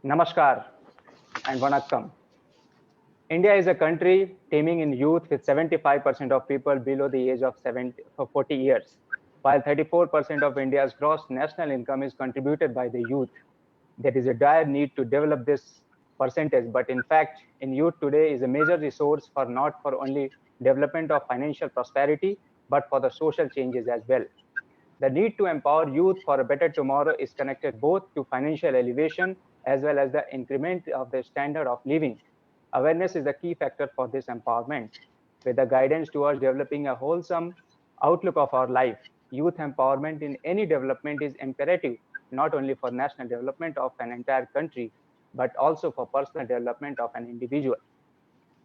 Namaskar and Vanakkam. India is a country teeming in youth with 75% of people below the age of 40 years, while 34% of India's gross national income is contributed by the youth. There is a dire need to develop this percentage, but in fact, in youth today is a major resource for not for only development of financial prosperity, but for the social changes as well. The need to empower youth for a better tomorrow is connected both to financial elevation as well as the increment of the standard of living. Awareness is the key factor for this empowerment. With the guidance towards developing a wholesome outlook of our life, youth empowerment in any development is imperative, not only for national development of an entire country, but also for personal development of an individual.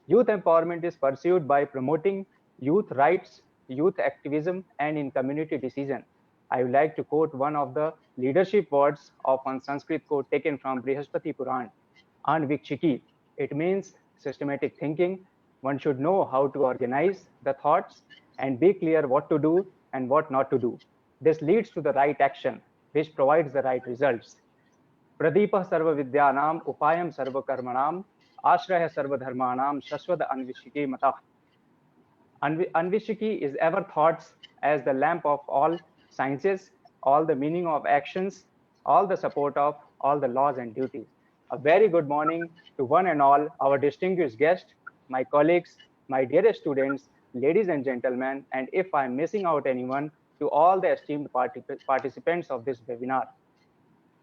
Youth empowerment is pursued by promoting youth rights, youth activism, and in community decision. I would like to quote one of the leadership words of one Sanskrit quote taken from Brihaspati Puran, Anvikshiki. It means systematic thinking. One should know how to organize the thoughts and be clear what to do and what not to do. This leads to the right action, which provides the right results. Pradipah sarva vidyanam upayam sarva karmanam ashraya sarva dharmanam shashwad anvishiki matah. Anvishiki is ever thoughts as the lamp of all sciences, all the meaning of actions, all the support of all the laws and duties. A very good morning to one and all our distinguished guests, my colleagues, my dearest students, ladies and gentlemen, and if I'm missing out anyone, to all the esteemed participants of this webinar.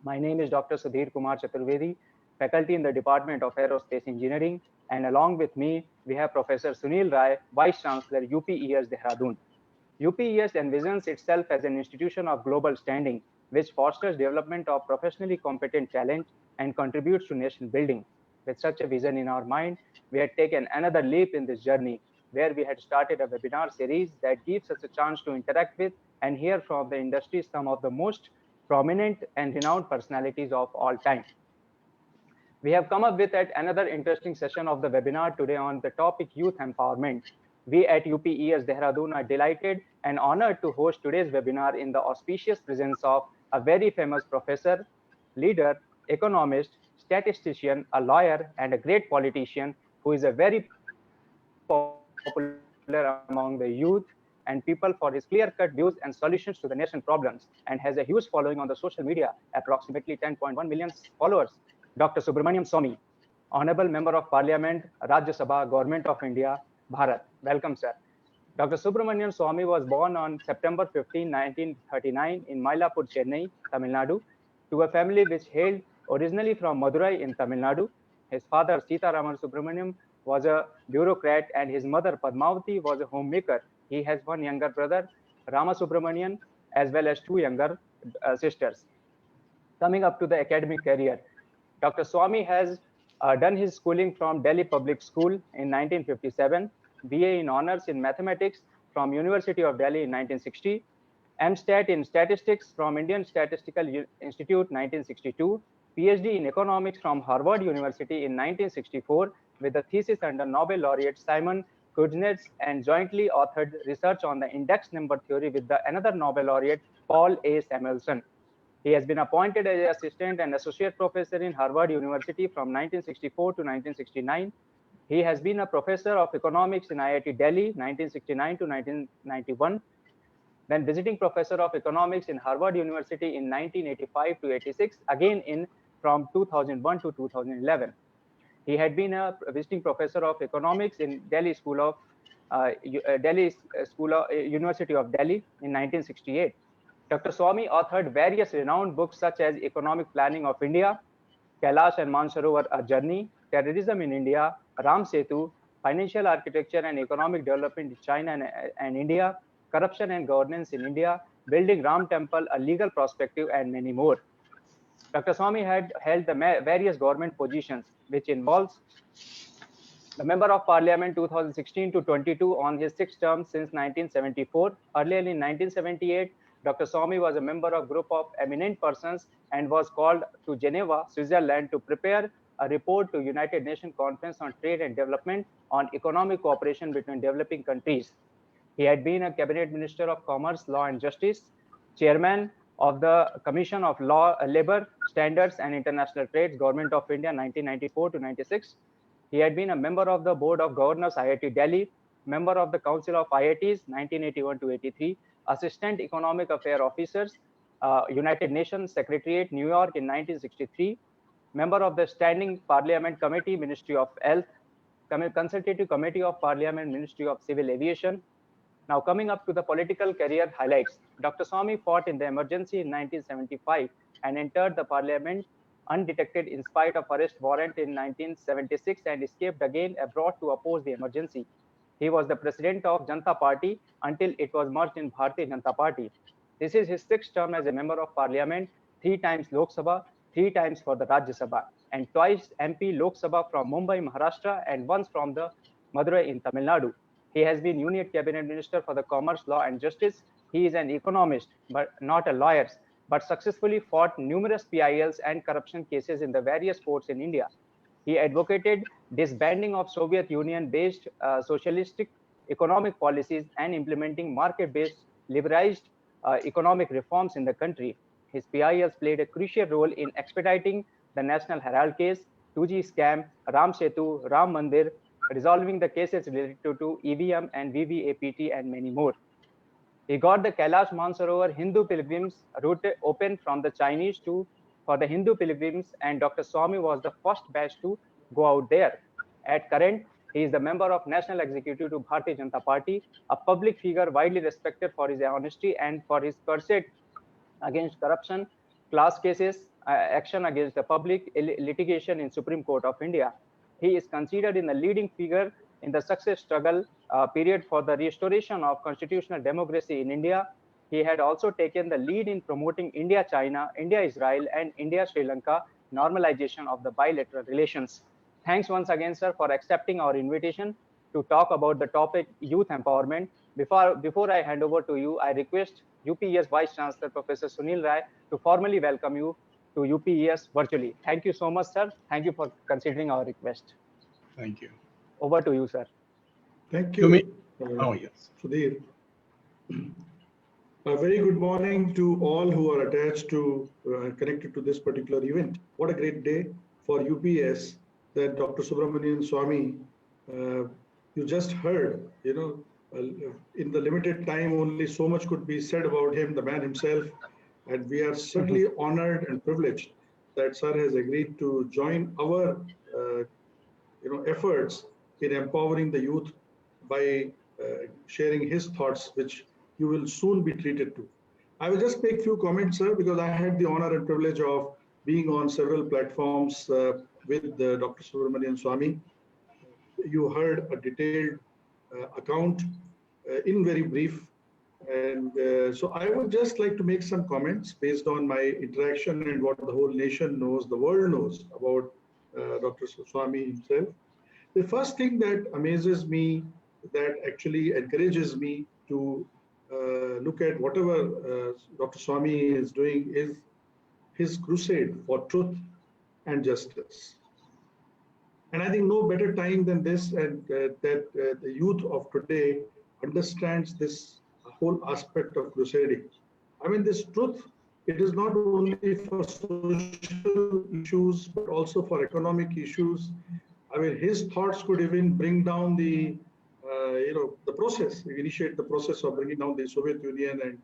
My name is Dr. Sudhir Kumar Chaturvedi, faculty in the Department of Aerospace Engineering, and along with me, we have Professor Sunil Rai, Vice-Chancellor, UPES Dehradun. UPES envisions itself as an institution of global standing, which fosters development of professionally competent talent and contributes to nation building. With such a vision in our mind, we had taken another leap in this journey, where we had started a webinar series that gives us a chance to interact with and hear from the industry some of the most prominent and renowned personalities of all time. We have come up with yet another interesting session of the webinar today on the topic youth empowerment. We at UPES Dehradun are delighted and honored to host today's webinar in the auspicious presence of a very famous professor, leader, economist, statistician, a lawyer, and a great politician who is a very popular among the youth and people for his clear-cut views and solutions to the nation problems, and has a huge following on the social media, approximately 10.1 million followers. Dr. Subramanian Swamy, Honorable Member of Parliament, Rajya Sabha, Government of India, Bharat. Welcome, sir. Dr. Subramanian Swamy was born on September 15, 1939 in Mylapore, Chennai, Tamil Nadu, to a family which hailed originally from Madurai in Tamil Nadu. His father, Sitaraman Subramaniam, was a bureaucrat and his mother, Padmavati, was a homemaker. He has one younger brother, Rama Subramanian, as well as two younger sisters. Coming up to the academic career, Dr. Swamy has done his schooling from Delhi Public School in 1957, BA in Honors in Mathematics from University of Delhi in 1960, MStat in Statistics from Indian Statistical Institute 1962, PhD in Economics from Harvard University in 1964 with a thesis under Nobel laureate Simon Kuznets and jointly authored research on the index number theory with the another Nobel laureate Paul A. Samuelson. He has been appointed as assistant and associate professor in Harvard University from 1964 to 1969. He has been a professor of economics in IIT Delhi 1969 to 1991, then visiting professor of economics in Harvard University in 1985 to 86, again in from 2001 to 2011. He had been a visiting professor of economics in Delhi School of University of Delhi in 1968. Dr. Swamy authored various renowned books such as Economic Planning of India, Kailash and Mansarovar, A Journey, Terrorism in India, Ram Setu, Financial Architecture and Economic Development in China and India, Corruption and Governance in India, Building Ram Temple, A Legal Perspective, and many more. Dr. Swamy had held the various government positions, which involves the Member of Parliament 2016 to 22 on his sixth term since 1974. Earlier in 1978, Dr. Swamy was a member of a group of eminent persons and was called to Geneva, Switzerland to prepare a report to United Nations Conference on Trade and Development on economic cooperation between developing countries. He had been a cabinet minister of commerce, law and justice, chairman of the Commission of Labor Standards and International Trade, Government of India, 1994 to 96. He had been a member of the Board of Governors, IIT Delhi, member of the Council of IITs, 1981 to 83, Assistant Economic Affairs Officers, United Nations Secretariat, New York in 1963, member of the Standing Parliament Committee, Ministry of Health, Consultative Committee of Parliament, Ministry of Civil Aviation. Now, coming up to the political career highlights, Dr. Swamy fought in the emergency in 1975 and entered the parliament undetected in spite of arrest warrant in 1976 and escaped again abroad to oppose the emergency. He was the president of Janata Party until it was merged in Bharatiya Janata Party. This is his sixth term as a member of parliament, 3 times Lok Sabha, 3 times for the Rajya Sabha, and twice MP Lok Sabha from Mumbai, Maharashtra, and once from the Madurai in Tamil Nadu. He has been Union Cabinet Minister for the Commerce, Law and Justice. He is an economist, but not a lawyer, but successfully fought numerous PILs and corruption cases in the various courts in India. He advocated disbanding of Soviet Union-based socialistic economic policies and implementing market-based liberalized economic reforms in the country. His PILs played a crucial role in expediting the National Herald case, 2G scam, Ram Setu, Ram Mandir, resolving the cases related to EVM and VVAPT and many more. He got the Kailash Mansarovar Hindu pilgrims route open from the Chinese for the Hindu pilgrims, and Dr. Swamy was the first batch to go out there. At current, he is the member of National Executive to Bharatiya Janata Party, a public figure widely respected for his honesty and for his pursuit against corruption, class cases, action against the public, litigation in Supreme Court of India. He is considered in the leading figure in the success struggle period for the restoration of constitutional democracy in India. He had also taken the lead in promoting India-China, India-Israel, and India-Sri Lanka normalization of the bilateral relations. Thanks once again, sir, for accepting our invitation to talk about the topic youth empowerment. Before I hand over to you, I request UPES Vice-Chancellor Professor Sunil Rai to formally welcome you to UPES virtually. Thank you so much, sir. Thank you for considering our request. Thank you. Over to you, sir. Thank you. Yes. Sudhir. A very good morning to all who are attached to, connected to this particular event. What a great day for UPS that Dr. Subramanian Swamy, you just heard, in the limited time, only so much could be said about him, the man himself. And we are certainly honored and privileged that sir has agreed to join our efforts in empowering the youth by sharing his thoughts, which you will soon be treated to. I will just make a few comments, sir, because I had the honor and privilege of being on several platforms with Dr. Subramanian Swamy. You heard a detailed account in very brief. And so I would just like to make some comments based on my interaction and what the whole nation knows, the world knows about Dr. Swamy himself. The first thing that amazes me, that actually encourages me to look at whatever Dr. Swamy is doing, is his crusade for truth and justice. And I think no better time than this, and that the youth of today understands this whole aspect of crusading. I mean, this truth, it is not only for social issues, but also for economic issues. I mean, his thoughts could even bring down the process, initiate the process of bringing down the Soviet Union. And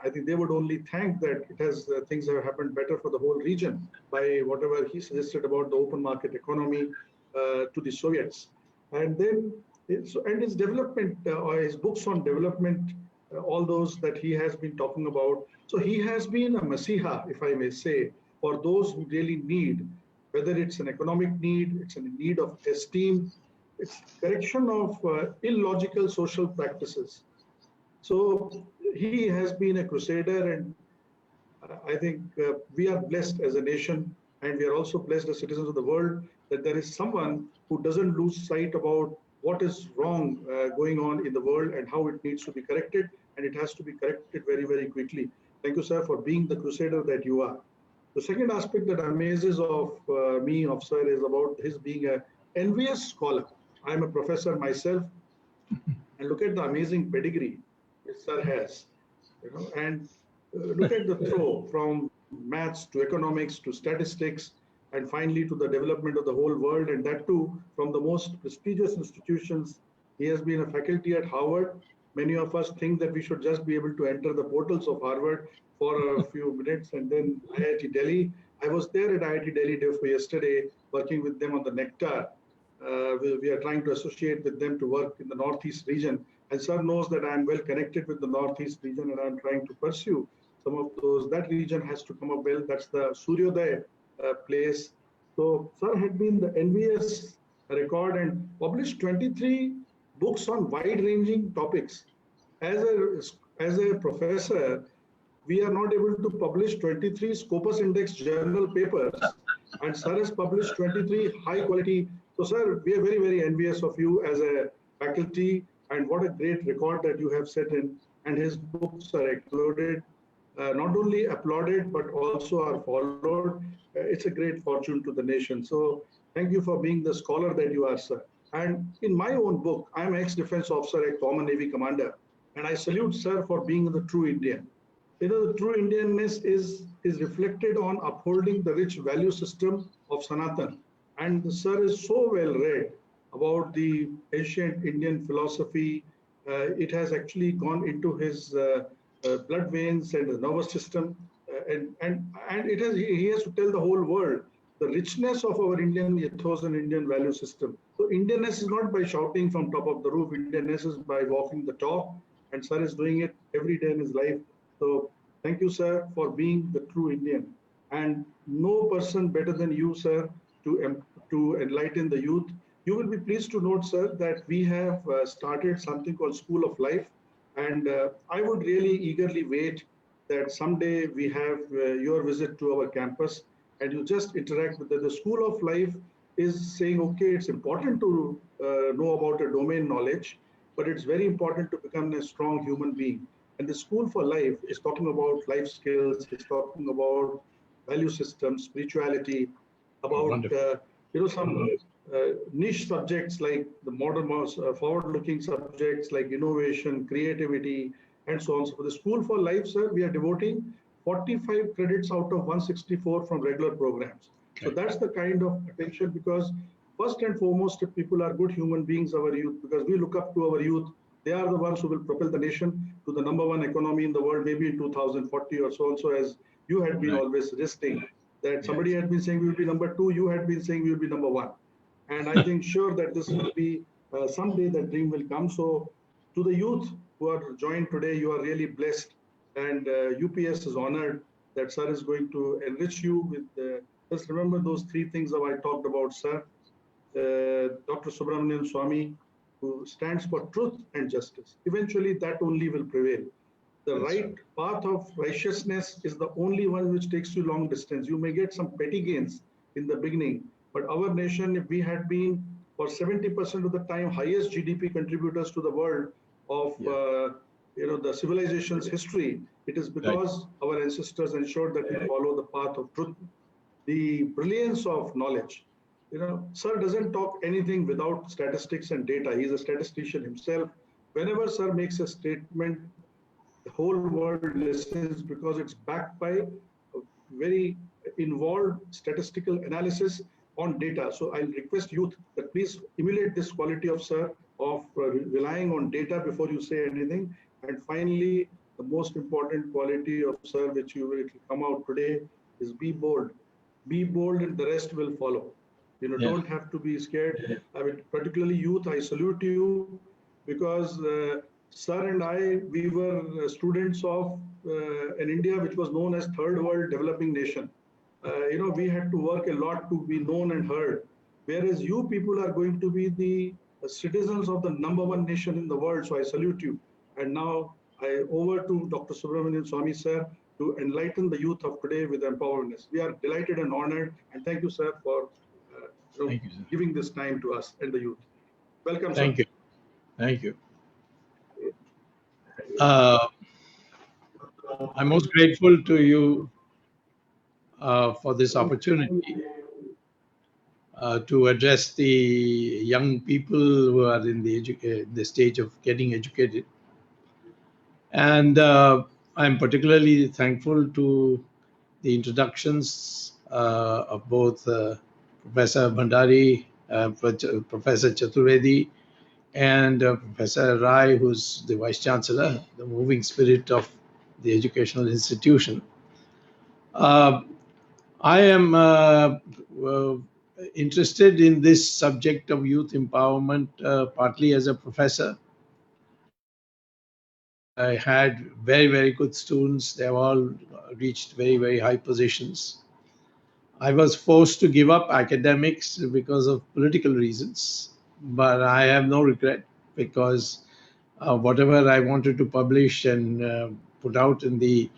I think they would only thank that it has, things have happened better for the whole region by whatever he suggested about the open market economy to the Soviets. And then, and his development, or his books on development, all those that he has been talking about. So he has been a masiha, if I may say, for those who really need, whether it's an economic need, it's a need of esteem, it's correction of illogical social practices. So he has been a crusader, and I think we are blessed as a nation, and we are also blessed as citizens of the world that there is someone who doesn't lose sight about what is wrong going on in the world and how it needs to be corrected, and it has to be corrected very, very quickly. Thank you, sir, for being the crusader that you are. The second aspect that amazes of me, of sir, is about his being an envious scholar. I'm a professor myself, and look at the amazing pedigree which sir has. And look at the throw from maths to economics to statistics and finally to the development of the whole world, and that too from the most prestigious institutions. He has been a faculty at Harvard. Many of us think that we should just be able to enter the portals of Harvard for a few minutes, and then IIT Delhi. I was there at IIT Delhi day for yesterday, working with them on the Nectar. We are trying to associate with them to work in the Northeast region. And sir knows that I am well connected with the Northeast region, and I'm trying to pursue some of those. That region has to come up well. That's the Suryodaya place. So sir had been the envious record and published 23 books on wide-ranging topics. As a professor, we are not able to publish 23 Scopus Index journal papers, and sir has published 23 high quality. So sir, we are very, very envious of you as a faculty, and what a great record that you have set in. And his books are applauded, not only applauded, but also are followed. It's a great fortune to the nation. So thank you for being the scholar that you are, sir. And in my own book, I'm an ex-defense officer, a common Navy commander, and I salute sir for being the true Indian. You know, the true Indianness is reflected on upholding the rich value system of Sanatan. And the sir is so well read about the ancient Indian philosophy. It has actually gone into his blood veins and the nervous system. And he has to tell the whole world the richness of our Indian ethos and Indian value system. So Indianness is not by shouting from top of the roof. Indianness is by walking the talk. And sir is doing it every day in his life. So thank you, sir, for being the true Indian. And no person better than you, sir, to enlighten the youth. You will be pleased to note, sir, that we have started something called School of Life. And I would really eagerly wait that someday we have your visit to our campus and you just interact with the School of Life is saying, okay, it's important to know about a domain knowledge, but it's very important to become a strong human being. And the School for Life is talking about life skills, it's talking about value systems, spirituality, about some niche subjects like the modern, forward-looking subjects like innovation, creativity, and so on. So for the School for Life, sir, we are devoting 45 credits out of 164 from regular programs. Okay. So that's the kind of attention, because first and foremost, if people are good human beings, our youth, because we look up to our youth, they are the ones who will propel the nation to the #1 economy in the world, maybe in 2040 or so. So as you had been always resting, that somebody had been saying we will be #2, you had been saying we will be #1. And I think sure that this will be someday that dream will come. So to the youth who are joined today, you are really blessed. And UPS is honored that sir is going to enrich you with, just remember those 3 things that I talked about, sir. Dr. Subramanian Swamy, who stands for truth and justice. Eventually that only will prevail. The right path of righteousness is the only one which takes you long distance. You may get some petty gains in the beginning, but our nation, if we had been for 70% of the time highest GDP contributors to the world of the civilization's history, it is because our ancestors ensured that we follow the path of truth. The brilliance of knowledge. Sir doesn't talk anything without statistics and data. He's a statistician himself. Whenever sir makes a statement, the whole world listens because it's backed by a very involved statistical analysis on data. So I'll request youth that please emulate this quality of sir, of relying on data before you say anything. And finally, the most important quality of sir, which will come out today, is be bold. Be bold and the rest will follow. Don't have to be scared. I mean, particularly youth, I salute you because sir and I, we were students of an India which was known as third world developing nation. We had to work a lot to be known and heard. Whereas you people are going to be the citizens of the #1 nation in the world. So I salute you. And now over to Dr. Subramanian Swamy, sir, to enlighten the youth of today with empowerment. We are delighted and honored. And thank you, sir, for giving this time to us and the youth. Welcome, sir. Thank you. Thank you. I'm most grateful to you for this opportunity to address the young people who are in the stage of getting educated. And I'm particularly thankful to the introductions of both Professor Bhandari, Professor Chaturvedi, and Professor Rai, who's the Vice-Chancellor, the moving spirit of the educational institution. I am interested in this subject of youth empowerment partly as a professor. I had very, very good students. They have all reached very, very high positions. I was forced to give up academics because of political reasons, but I have no regret because whatever I wanted to publish and put out in the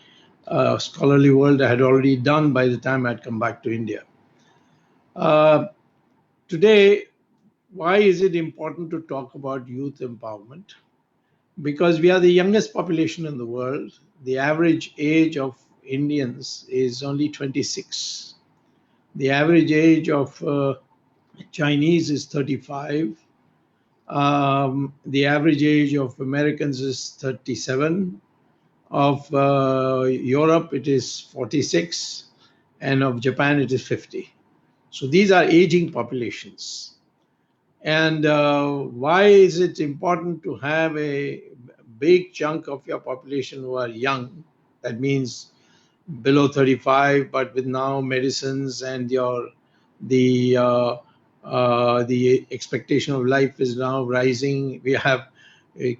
scholarly world, I had already done by the time I'd come back to India. Today, why is it important to talk about youth empowerment? Because we are the youngest population in the world. The average age of Indians is only 26. The average age of Chinese is 35. The average age of Americans is 37. Of Europe, it is 46. And of Japan, it is 50. So these are aging populations. And why is it important to have a big chunk of your population who are young? That means below 35, but with now medicines and the expectation of life is now rising. We have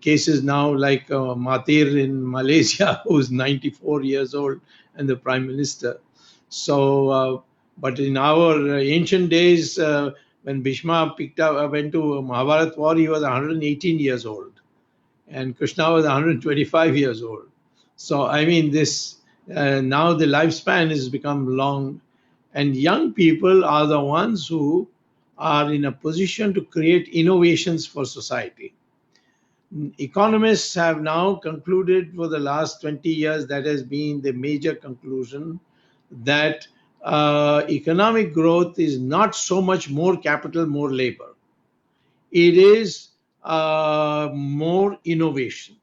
cases now like Mahathir in Malaysia, who's 94 years old and the Prime Minister. So, but in our ancient days, when Bhishma went to Mahabharat war, he was 118 years old, and Krishna was 125 years old. So, I mean, this now the lifespan has become long, and young people are the ones who are in a position to create innovations for society. Economists have now concluded for the last 20 years, that has been the major conclusion, that economic growth is not so much more capital, more labor. It is more innovation.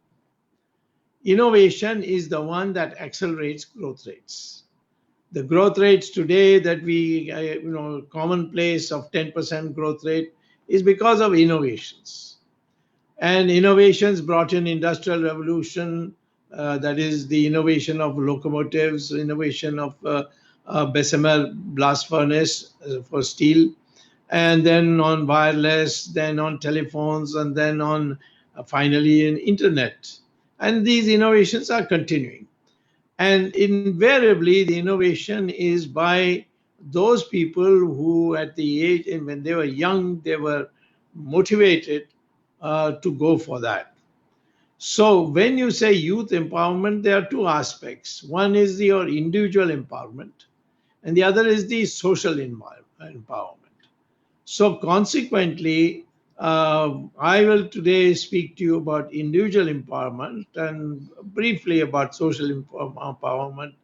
Innovation is the one that accelerates growth rates. The growth rates today that we, commonplace of 10% growth rate is because of innovations. And innovations brought in industrial revolution, that is the innovation of locomotives, innovation of Bessemer blast furnace for steel, and then on wireless, then on telephones, and then on finally in internet. And these innovations are continuing. And invariably, the innovation is by those people who at the age, and when they were young, they were motivated to go for that. So when you say youth empowerment, there are two aspects. One is your individual empowerment, and the other is the social empowerment. So consequently, I will today speak to you about individual empowerment and briefly about social empowerment,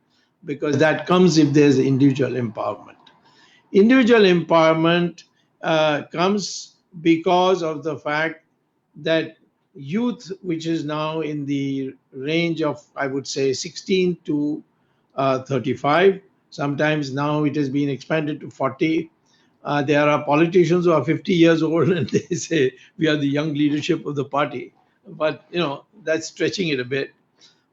because that comes if there's individual empowerment. Individual empowerment comes because of the fact that youth, which is now in the range of, I would say, 16 to 35, sometimes now it has been expanded to 40. There are politicians who are 50 years old and they say we are the young leadership of the party. But, that's stretching it a bit.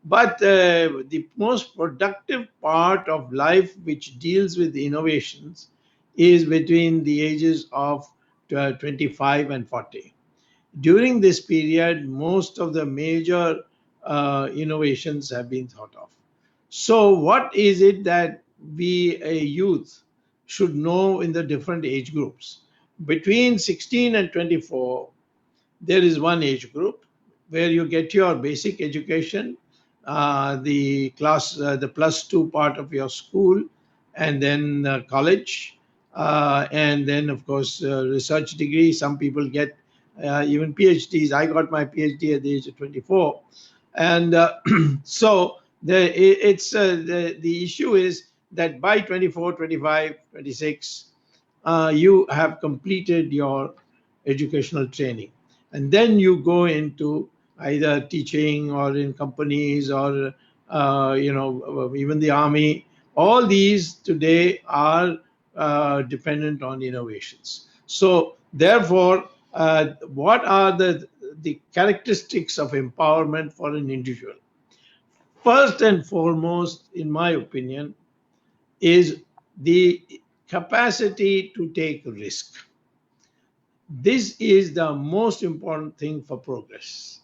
But the most productive part of life which deals with innovations is between the ages of 25 and 40. During this period, most of the major innovations have been thought of. So what is it that we, a youth, should know in the different age groups? Between 16 and 24, there is one age group where you get your basic education, the plus two part of your school, and then college, and then of course research degree. Some people get even PhDs. I got my PhD at the age of 24, and so the issue is that by 24, 25, 26, you have completed your educational training. And then you go into either teaching or in companies or even the army. All these today are dependent on innovations. So therefore, what are the characteristics of empowerment for an individual? First and foremost, in my opinion, is the capacity to take risk. This is the most important thing for progress.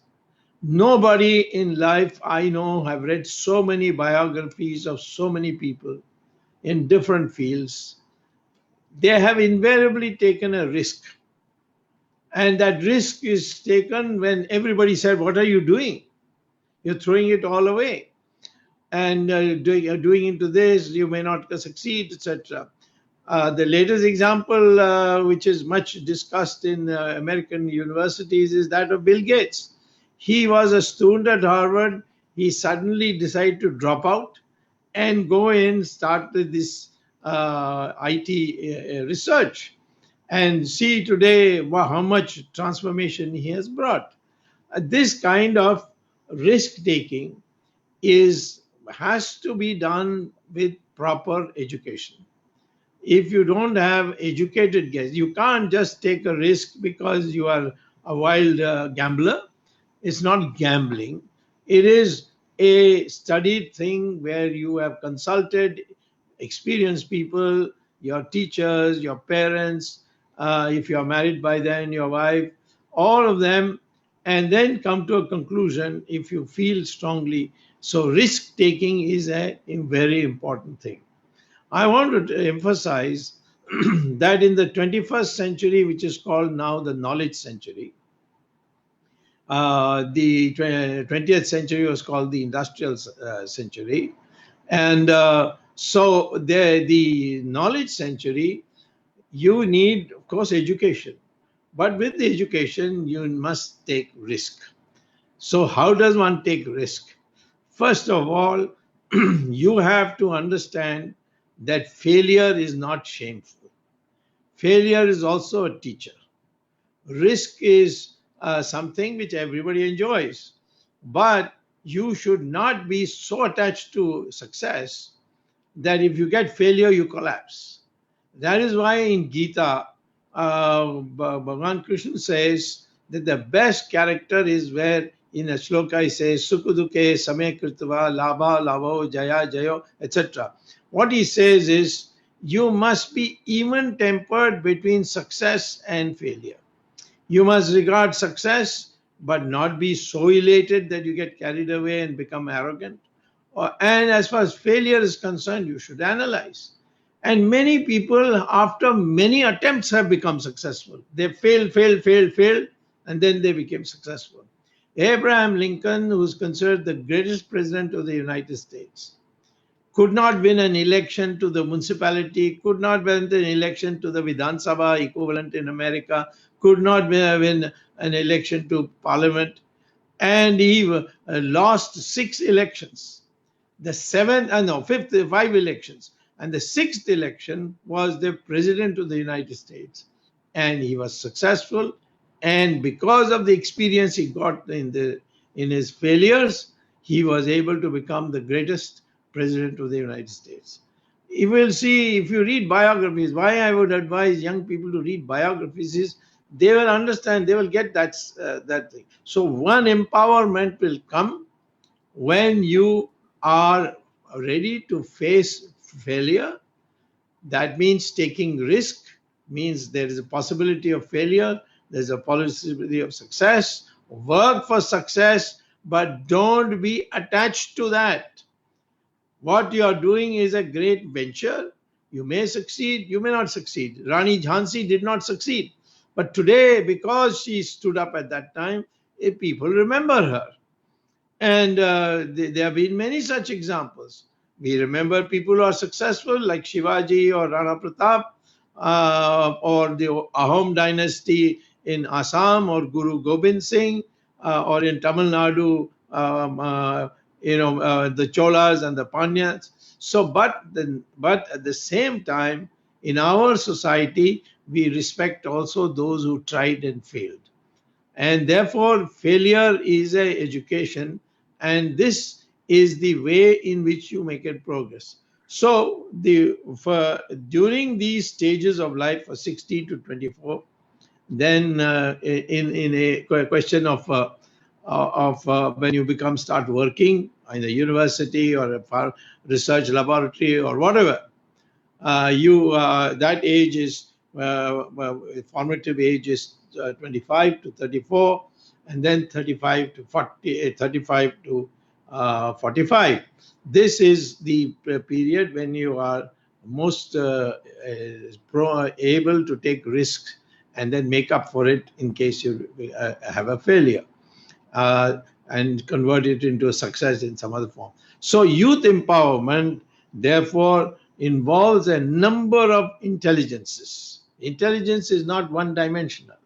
Nobody in life I know have read so many biographies of so many people in different fields. They have invariably taken a risk. And that risk is taken when everybody said, "What are you doing? You're throwing it all away. And doing into this, you may not succeed," etc. The latest example, which is much discussed in American universities, is that of Bill Gates. He was a student at Harvard. He suddenly decided to drop out and go in, start this IT research, and see today how much transformation he has brought. This kind of risk taking has to be done with proper education. If you don't have educated guests, you can't just take a risk because you are a wild gambler. It's not gambling. It is a studied thing where you have consulted experienced people, your teachers, your parents, if you are married by then, your wife, all of them, and then come to a conclusion if you feel strongly. So risk taking is a very important thing. I want to emphasize that in the 21st century, which is called now the knowledge century, the 20th century was called the industrial century. And so the knowledge century, you need, of course, education. But with the education, you must take risk. So how does one take risk? First of all, you have to understand that failure is not shameful. Failure is also a teacher. Risk is something which everybody enjoys, but you should not be so attached to success that if you get failure, you collapse. That is why in Gita, Bhagavan Krishna says that the best character is where in a shloka he says, Sukuduke same kritva labha labho jaya jayo, etc. What he says is, you must be even tempered between success and failure. You must regard success, but not be so elated that you get carried away and become arrogant. And as far as failure is concerned, you should analyze. And many people, after many attempts, have become successful. They failed, and then they became successful. Abraham Lincoln, who is considered the greatest president of the United States, could not win an election to the municipality, could not win an election to the Vidhan Sabha equivalent in America, could not win an election to parliament, and he lost 6 elections. The fifth, 5 elections. And the 6th election was the president of the United States. And he was successful. And because of the experience he got in his failures, he was able to become the greatest president of the United States. You will see, if you read biographies, why I would advise young people to read biographies is they will understand, they will get that thing. So one empowerment will come when you are ready to face failure. That means taking risk, means there is a possibility of failure, there's a possibility of success. Work for success, but don't be attached to that. What you are doing is a great venture. You may succeed, you may not succeed. Rani Jhansi did not succeed. But today, because she stood up at that time, people remember her. And there have been many such examples. We remember people who are successful like Shivaji or Rana Pratap or the Ahom dynasty in Assam or Guru Gobind Singh or in Tamil Nadu, the Cholas and the Pandyas. So, but at the same time, in our society, we respect also those who tried and failed. And therefore, failure is an education. And this is the way in which you make it progress. So during these stages of life, for 16 to 24, then in a question of when you start working in a university or a research laboratory or whatever, that age is formative age is 25 to 34, and then 35 to 40, 35 to 45. This is the period when you are most able to take risks and then make up for it in case you have a failure, and convert it into a success in some other form. So youth empowerment, therefore, involves a number of intelligences. Intelligence is not one-dimensional.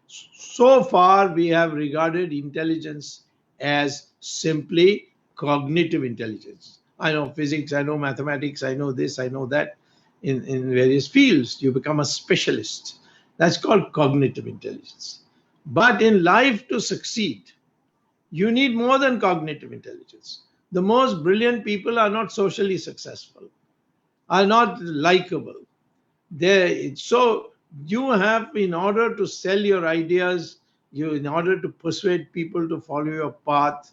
So far, we have regarded intelligence as simply cognitive intelligence. I know physics, I know mathematics, I know this, I know that. In various fields, you become a specialist. That's called cognitive intelligence. But in life, to succeed, you need more than cognitive intelligence. The most brilliant people are not socially successful, are not likable. So you have, in order to sell your ideas, in order to persuade people to follow your path,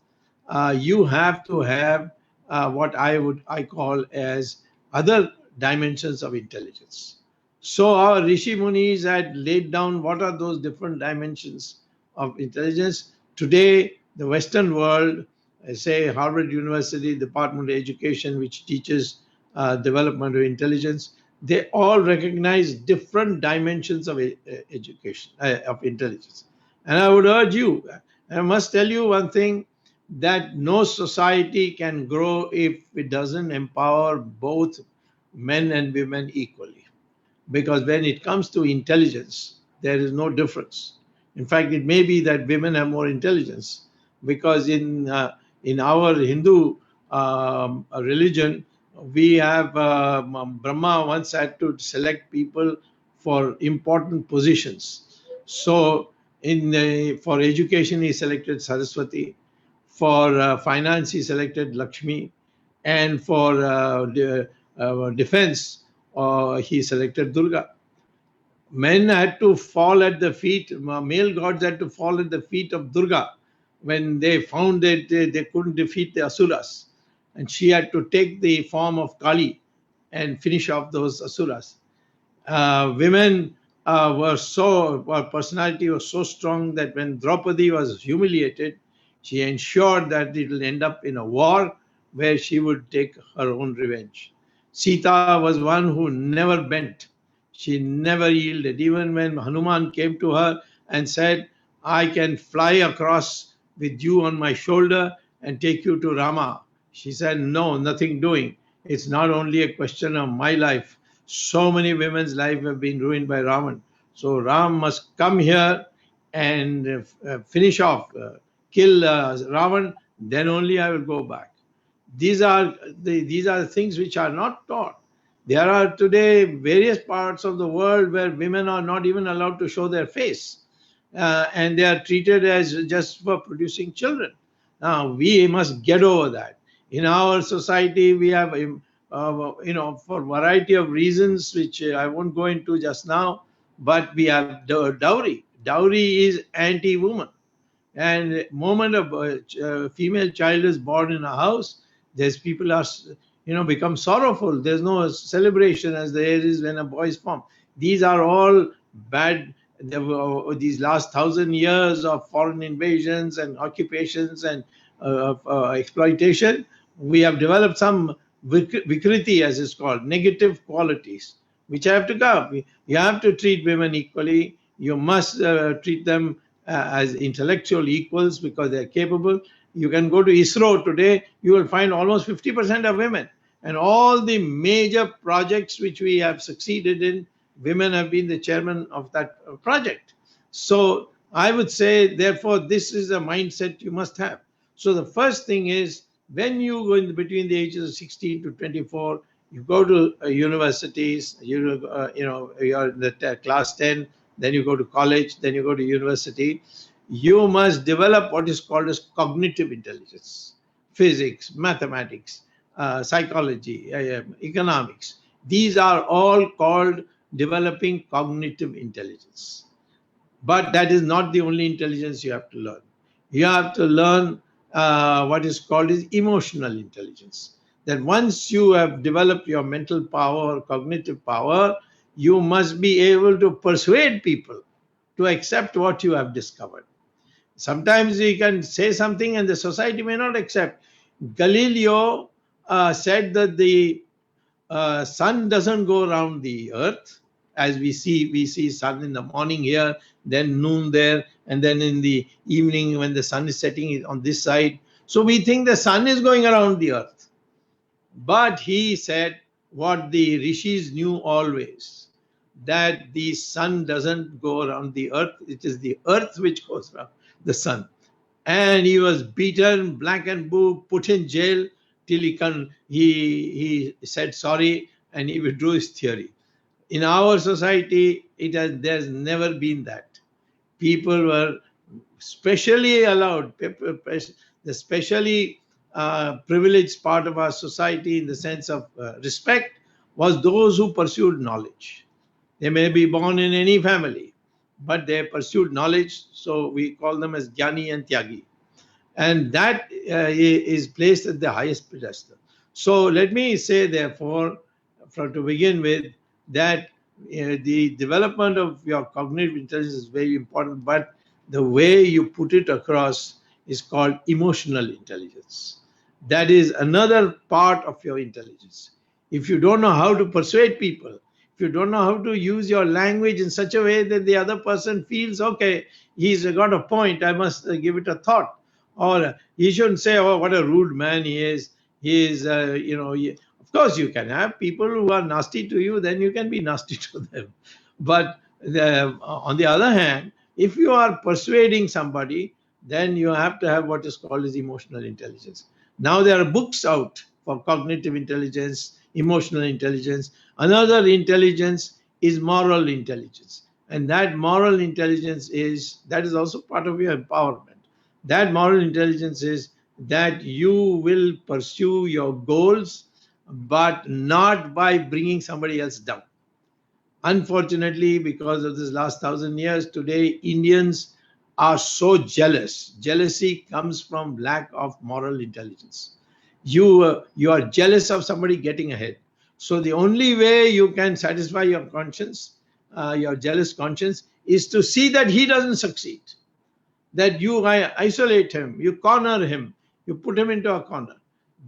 you have to have what I call as other dimensions of intelligence. So our Rishi Munis had laid down what are those different dimensions of intelligence. Today, the Western world, say Harvard University Department of Education, which teaches development of intelligence, they all recognize different dimensions of education, of intelligence. And I would urge you, I must tell you one thing, that no society can grow if it doesn't empower both men and women equally. Because when it comes to intelligence, there is no difference. In fact, it may be that women have more intelligence, because in our Hindu religion, we have Brahma once had to select people for important positions. So for education, he selected Saraswati. For finance, he selected Lakshmi. And for defense, he selected Durga. Men had to fall at the feet, male gods had to fall at the feet of Durga when they found that they couldn't defeat the Asuras. And she had to take the form of Kali and finish off those Asuras. Women her personality was so strong that when Draupadi was humiliated, she ensured that it will end up in a war where she would take her own revenge. Sita was one who never bent. She never yielded. Even when Hanuman came to her and said, I can fly across with you on my shoulder and take you to Rama, she said, no, nothing doing. It's not only a question of my life. So many women's lives have been ruined by Ravan. So Ram must come here and finish off, kill Ravan, then only I will go back. These are the things which are not taught. There are today various parts of the world where women are not even allowed to show their face, and they are treated as just for producing children. Now we must get over that. In our society, we have, for a variety of reasons, which I won't go into just now, but we have dowry. Dowry is anti-woman. And the moment a female child is born in a house, there's people are, become sorrowful. There's no celebration as there is when a boy is born. These are all bad. These last 1,000 years of foreign invasions and occupations and exploitation, we have developed some vikriti, as it's called, negative qualities, which have to go. You have to treat women equally. You must treat them as intellectual equals because they're capable. You can go to ISRO today, you will find almost 50% of women. And all the major projects which we have succeeded in, women have been the chairman of that project. So I would say, therefore, this is a mindset you must have. So the first thing is, when you go in between the ages of 16 to 24, you go to universities, you're in the class 10, then you go to college, then you go to university. You must develop what is called as cognitive intelligence. physics, mathematics, psychology, economics. These are all called developing cognitive intelligence. But that is not the only intelligence you have to learn. You have to learn what is called is emotional intelligence. That once you have developed your mental power or cognitive power, you must be able to persuade people to accept what you have discovered. Sometimes you can say something and the society may not accept. Galileo said that the sun doesn't go around the earth as we see sun in the morning here, then noon there, and then in the evening when the sun is setting on this side. So we think the sun is going around the earth. But he said what the rishis knew always, that the sun doesn't go around the earth, it is the earth which goes around the sun. And he was beaten, black and blue, put in jail till he said sorry and he withdrew his theory. In our society, there's never been that. People were specially allowed, the specially privileged part of our society in the sense of respect was those who pursued knowledge. They may be born in any family, but they pursued knowledge, so we call them as Jnani and Tyagi. And that is placed at the highest pedestal. So let me say, therefore, to begin with, that the development of your cognitive intelligence is very important, but the way you put it across is called emotional intelligence. That is another part of your intelligence. If you don't know how to persuade people, if you don't know how to use your language in such a way that the other person feels, okay, he's got a point, I must give it a thought. Or he shouldn't say, oh, what a rude man he is. He is, of course you can have people who are nasty to you, then you can be nasty to them. But on the other hand, if you are persuading somebody, then you have to have what is called as emotional intelligence. Now there are books out for cognitive intelligence, emotional intelligence. Another intelligence is moral intelligence. And that moral intelligence that is also part of your empowerment. That moral intelligence is that you will pursue your goals, but not by bringing somebody else down. Unfortunately, because of this last 1,000 years, today Indians are so jealous. Jealousy comes from lack of moral intelligence. You are jealous of somebody getting ahead. So the only way you can satisfy your conscience, your jealous conscience, is to see that he doesn't succeed. That you isolate him, you corner him, you put him into a corner,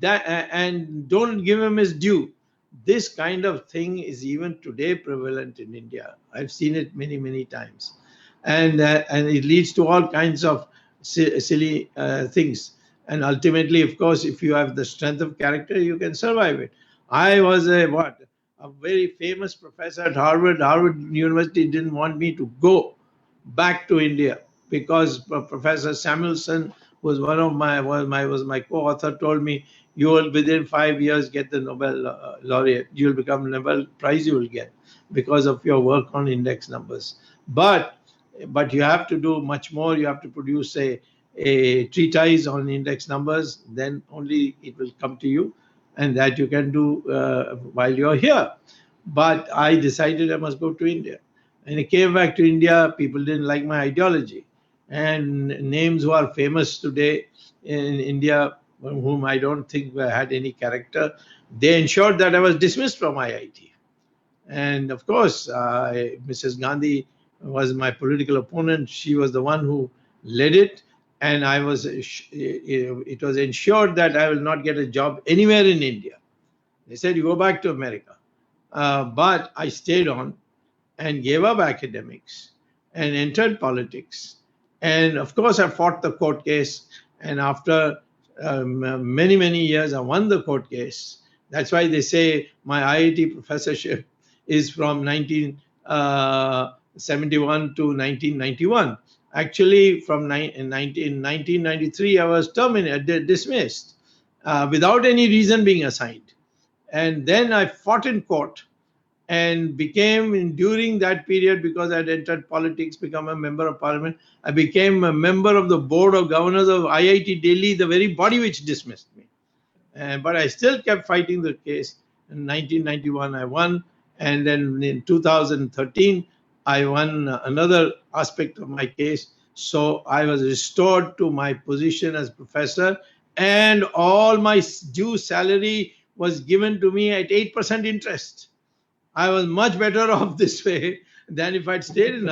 and don't give him his due. This kind of thing is even today prevalent in India. I've seen it many, many times. And it leads to all kinds of silly things. And ultimately, of course, if you have the strength of character, you can survive it. I was a very famous professor at Harvard. Harvard University didn't want me to go back to India because Professor Samuelson was was my co-author, told me, you will within 5 years get the Nobel laureate. You will become Nobel Prize you will get because of your work on index numbers. But you have to do much more. You have to produce a treatise on index numbers, then only it will come to you, and that you can do while you're here. But I decided I must go to India. And I came back to India, people didn't like my ideology. And names who are famous today in India, whom I don't think had any character, they ensured that I was dismissed from IIT. And of course, Mrs. Gandhi was my political opponent. She was the one who led it. And it was ensured that I will not get a job anywhere in India. They said, you go back to America. But I stayed on and gave up academics and entered politics. And of course, I fought the court case. And after many, many years, I won the court case. That's why they say my IIT professorship is from 1971 to 1991. Actually, from 1993, I was dismissed without any reason being assigned. And then I fought in court and became, during that period, because I had entered politics, become a member of parliament, I became a member of the board of governors of IIT Delhi, the very body which dismissed me. But I still kept fighting the case. In 1991, I won. And then in 2013, I won another aspect of my case. So I was restored to my position as professor, and all my due salary was given to me at 8% interest. I was much better off this way than if I'd stayed in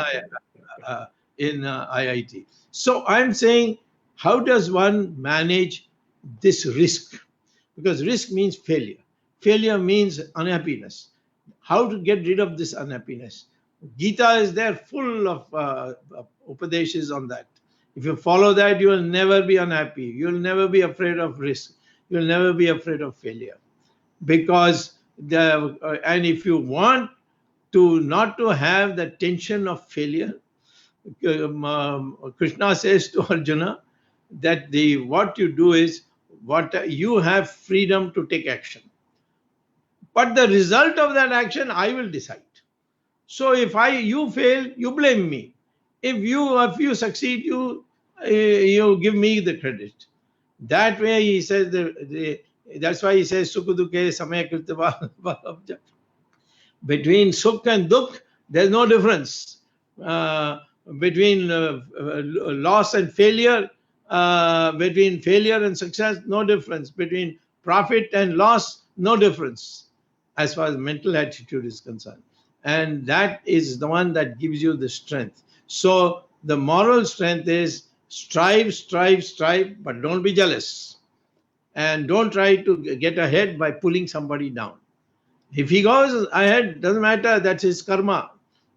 IIT. So I'm saying, how does one manage this risk? Because risk means failure. Failure means unhappiness. How to get rid of this unhappiness? Gita is there full of upadeshas on that. If you follow that, you will never be unhappy. You will never be afraid of risk. You will never be afraid of failure. Because and if you want to not to have the tension of failure, Krishna says to Arjuna that what you do is you have freedom to take action, but the result of that action I will decide. So if you fail, you blame me. If you succeed, you give me the credit. That way he says that's why he says sukh dukhe samaya krita. Between sukh and dukh, there's no difference. Between loss and failure, between failure and success, no difference. Between profit and loss, no difference, as far as mental attitude is concerned. And that is the one that gives you the strength. So the moral strength is strive, strive, strive, but don't be jealous. And don't try to get ahead by pulling somebody down. If he goes ahead, doesn't matter, that's his karma.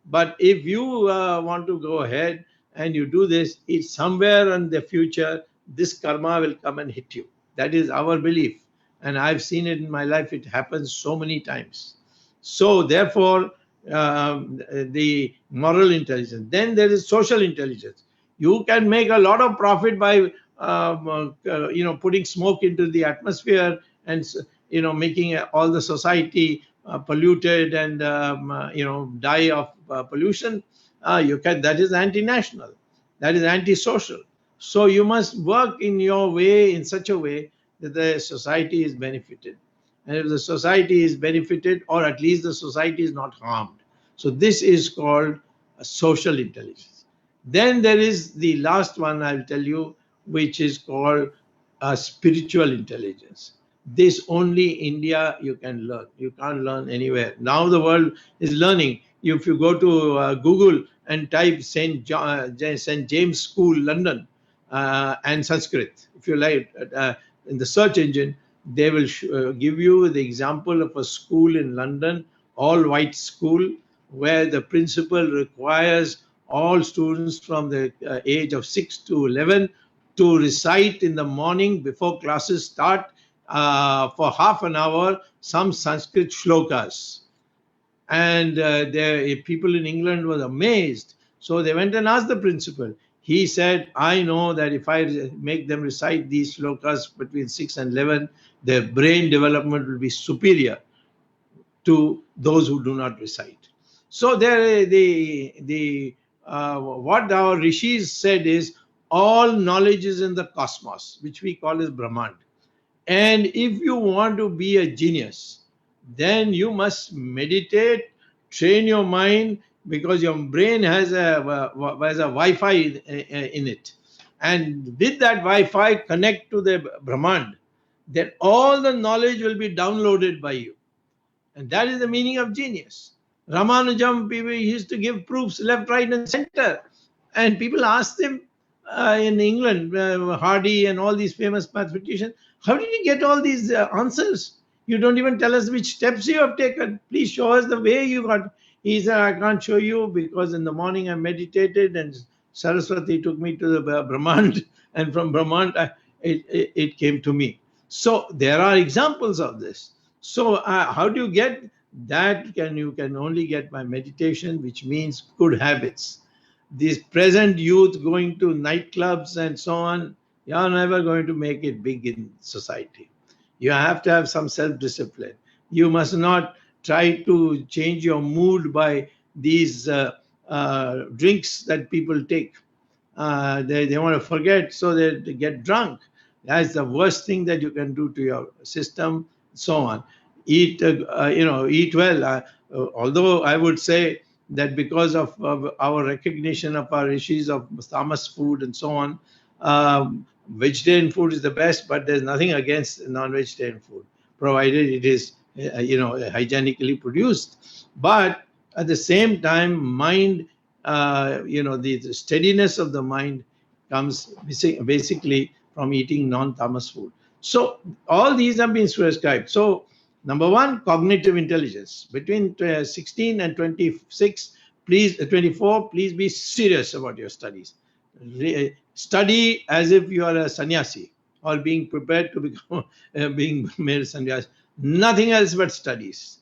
But if you want to go ahead and you do this, it's somewhere in the future, this karma will come and hit you. That is our belief. And I've seen it in my life. It happens so many times. So therefore, the moral intelligence. Then there is social intelligence. You can make a lot of profit by putting smoke into the atmosphere and making all the society polluted and die of pollution. You can. That is anti-national. That is anti-social. So you must work in your way in such a way that the society is benefited. And if the society is benefited, or at least the society is not harmed. So this is called a social intelligence. Then there is the last one I'll tell you, which is called a spiritual intelligence. This only India you can learn. You can't learn anywhere. Now the world is learning. If you go to Google and type St. James School, London, and Sanskrit, if you like, in the search engine, they will give you the example of a school in London, all white school, where the principal requires all students from the age of 6 to 11 to recite in the morning before classes start for half an hour some Sanskrit shlokas. And people in England were amazed. So they went and asked the principal. He said, I know that if I make them recite these shlokas between 6 and 11, their brain development will be superior to those who do not recite. So what our rishis said is, all knowledge is in the cosmos, which we call as Brahman. And if you want to be a genius, then you must meditate, train your mind, because your brain has a Wi-Fi in it. And with that Wi-Fi, connect to the Brahman. Then all the knowledge will be downloaded by you. And that is the meaning of genius. Ramanujam, people used to give proofs left, right, and center. And people asked him in England, Hardy and all these famous mathematicians, how did you get all these answers? You don't even tell us which steps you have taken. Please show us the way you got. He said, I can't show you because in the morning I meditated and Saraswati took me to the Brahmand, and from Brahmand it came to me. So there are examples of this. So how do you get that? You can only get by meditation, which means good habits. This present youth going to nightclubs and so on, you're never going to make it big in society. You have to have some self-discipline. You must not try to change your mood by these drinks that people take. They want to forget, so they get drunk. That's the worst thing that you can do to your system, so on. Eat well. Although I would say that because of our recognition of our rishis of tamas food and so on, vegetarian food is the best, but there's nothing against non-vegetarian food, provided it is, hygienically produced. But at the same time, mind, the steadiness of the mind comes basically from eating non-tamas food. So all these have been prescribed. So number one, cognitive intelligence. Between 16 and 26, please, 24, please be serious about your studies. Study as if you are a sannyasi or being prepared to become being made a sannyasi. Nothing else but studies.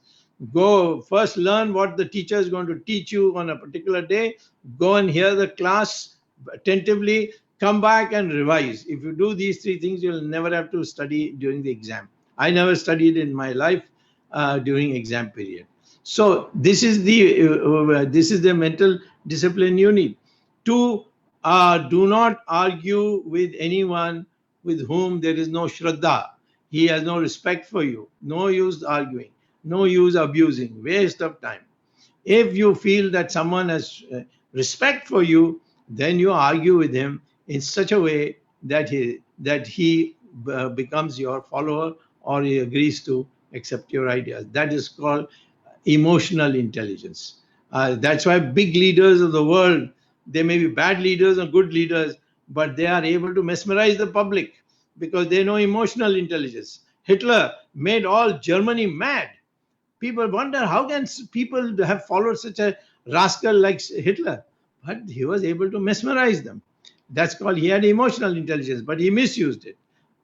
Go first, learn what the teacher is going to teach you on a particular day. Go and hear the class attentively. Come back and revise. If you do these three things, you'll never have to study during the exam. I never studied in my life during exam period. So this is the mental discipline you need. Two, do not argue with anyone with whom there is no shraddha. He has no respect for you. No use arguing. No use abusing. Waste of time. If you feel that someone has respect for you, then you argue with him in such a way that he becomes your follower, or he agrees to accept your ideas. That is called emotional intelligence. That's why big leaders of the world, they may be bad leaders or good leaders, but they are able to mesmerize the public because they know emotional intelligence. Hitler made all Germany mad. People wonder how can people have followed such a rascal like Hitler, but he was able to mesmerize them. That's called, he had emotional intelligence, but he misused it.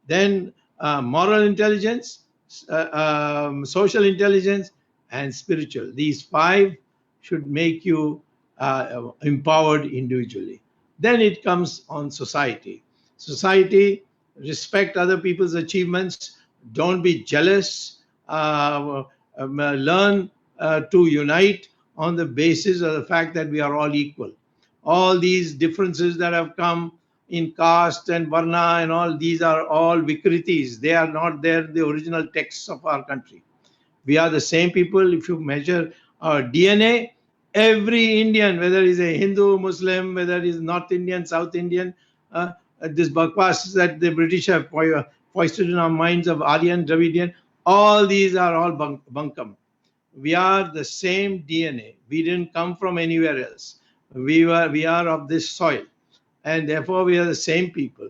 Then moral intelligence, social intelligence, and spiritual. These five should make you empowered individually. Then it comes on society. Society, respect other people's achievements. Don't be jealous. Learn to unite on the basis of the fact that we are all equal. All these differences that have come in caste and varna and all, these are all vikritis. They are not there in the original texts of our country. We are the same people. If you measure our DNA, every Indian, whether he's a Hindu, Muslim, whether he's North Indian, South Indian, this bakwas that the British have foisted in our minds of Aryan, Dravidian, all these are all bunkum. We are the same DNA. We didn't come from anywhere else. We are of this soil, and therefore we are the same people.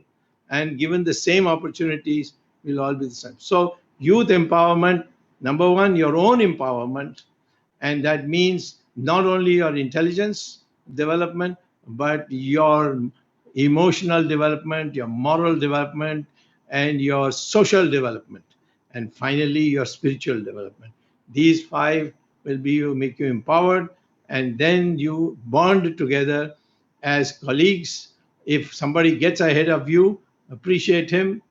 And given the same opportunities, we'll all be the same. So youth empowerment, number one, your own empowerment, and that means not only your intelligence development, but your emotional development, your moral development, and your social development, and finally your spiritual development. These five will make you empowered, and then you bond together as colleagues. If somebody gets ahead of you, appreciate him,